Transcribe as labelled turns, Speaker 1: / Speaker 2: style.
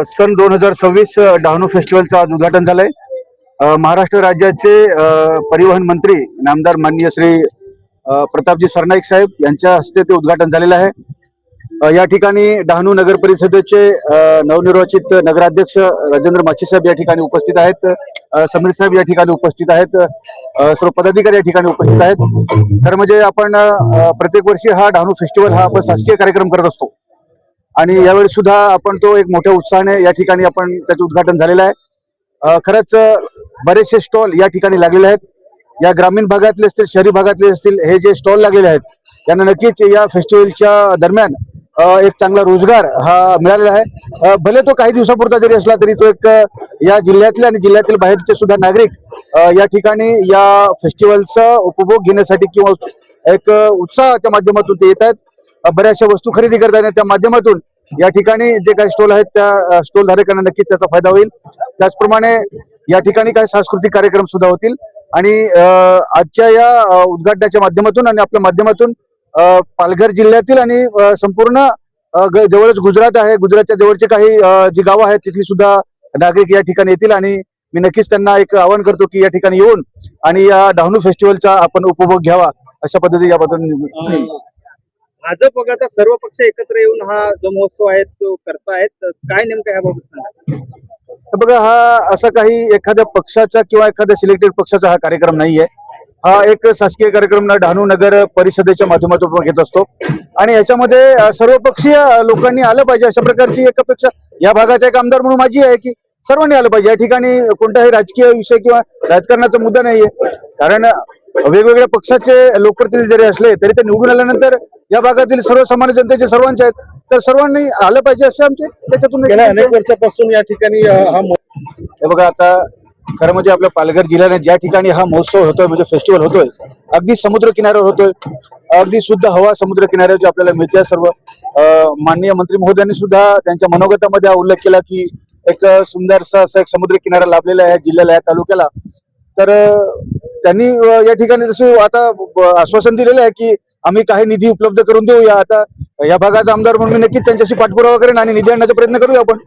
Speaker 1: सन 2026 डहाणू फेस्टिवलचं आज उद्घाटन झालंय। महाराष्ट्र राज्याचे परिवहन मंत्री नामदार माननीय श्री प्रतापजी सरनाईक साहेब यांच्या हस्ते ते उद्घाटन झालेलं आहे। या ठिकाणी डहाणू नगर परिषदेचे नवनिर्वाचित नगराध्यक्ष राजेंद्र माची साहेब या ठिकाणी उपस्थित आहेत। समीर साहेब या ठिकाणी उपस्थित आहेत। सर्व पदाधिकारी या ठिकाणी उपस्थित आहेत। तर म्हणजे आपण प्रत्येक वर्षी हा डहाणू फेस्टिवल हा आपण शासकीय कार्यक्रम करत असतो आणि यावेळी सुद्धा आपण तो एक मोठ्या उत्साहाने या ठिकाणी आपण त्याचं उद्घाटन झालेलं आहे। खरंच बरेचसे स्टॉल या ठिकाणी लागलेले आहेत। या ग्रामीण भागातले असतील, शहरी भागातले असतील, हे जे स्टॉल लागलेले आहेत त्यांना नक्कीच या फेस्टिवलच्या दरम्यान एक चांगला रोजगार हा मिळालेला आहे। भले तो काही दिवसापुरता जरी असला तरी तो एक या जिल्ह्यातले आणि जिल्ह्यातील बाहेरचे सुद्धा नागरिक या ठिकाणी या फेस्टिवलचा उपभोग घेण्यासाठी किंवा एक उत्साहाच्या माध्यमातून ते येत आहेत। बऱ्याचशा वस्तू खरेदी करताना त्या माध्यमातून या ठिकाणी जे काही स्टॉल आहेत त्या स्टॉल धारकांना नक्कीच त्याचा फायदा होईल। त्याचप्रमाणे या ठिकाणी काही सांस्कृतिक कार्यक्रम सुद्धा होतील आणि आजच्या या उद्घाटनाच्या माध्यमातून आणि आपल्या माध्यमातून पालघर जिल्ह्यातील आणि संपूर्ण जवळच गुजरात आहे, गुजरातच्या जवळचे काही जी गावं आहेत तिथली सुद्धा नागरिक या ठिकाणी येतील आणि मी नक्कीच त्यांना एक आवाहन करतो की या ठिकाणी येऊन आणि या डहाणू फेस्टिवलचा आपण उपभोग घ्यावा अशा पद्धतीने याबद्दल
Speaker 2: भाजप वगळता सर्व पक्ष एकत्र येऊन हा जो महोत्सव आहे तो करतायत, काय नेमकं याबाबत सांगा?
Speaker 1: बघा, हा असा काही एखाद्या पक्षाचा किंवा एखाद्या सिलेक्टेड पक्षाचा हा कार्यक्रम नाहीये। हा एक शासकीय कार्यक्रम डहाणू नगर परिषदेच्या माध्यमातून आपण घेत असतो आणि याच्यामध्ये सर्व पक्षीय लोकांनी आलं पाहिजे अशा प्रकारची एक अपेक्षा या भागाचा एक आमदार म्हणून माझी आहे की सर्वांनी आलं पाहिजे। या ठिकाणी कोणताही राजकीय विषय किंवा राजकारणाचा मुद्दा नाहीये, कारण वेगवेगळ्या पक्षाचे लोकप्रतिनिधी जरी असले तरी ते निवडून आल्यानंतर या भागातील सर्वसामान्य जनतेचे सर्वांचे आहेत, तर सर्वांनी आलं पाहिजे असे आमचे त्याच्यातून
Speaker 2: अनेक वर्षापासून या ठिकाणी
Speaker 1: हे बघा, आता खरं म्हणजे आपल्या पालघर जिल्ह्याने ज्या ठिकाणी हा महोत्सव होतोय म्हणजे फेस्टिवल होतोय अगदी समुद्र किनाऱ्यावर होतोय, अगदी शुद्ध हवा समुद्र किनाऱ्यावर आपल्याला मिळते। सर्व माननीय मंत्री महोदयांनी सुद्धा त्यांच्या मनोगतामध्ये हा उल्लेख केला की एक सुंदरसा असा एक समुद्र किनारा लाभलेला आहे जिल्ह्याला, या तालुक्याला। तर त्यांनी या ठिकाणी जसं आता आश्वासन दिलेलं आहे की आम्ही काही निधी उपलब्ध करून देऊया। आता या भागाचा आमदार म्हणून मी नक्कीच त्यांच्याशी पाठपुरावा करेन आणि निधी आणण्याचा प्रयत्न करूया आपण।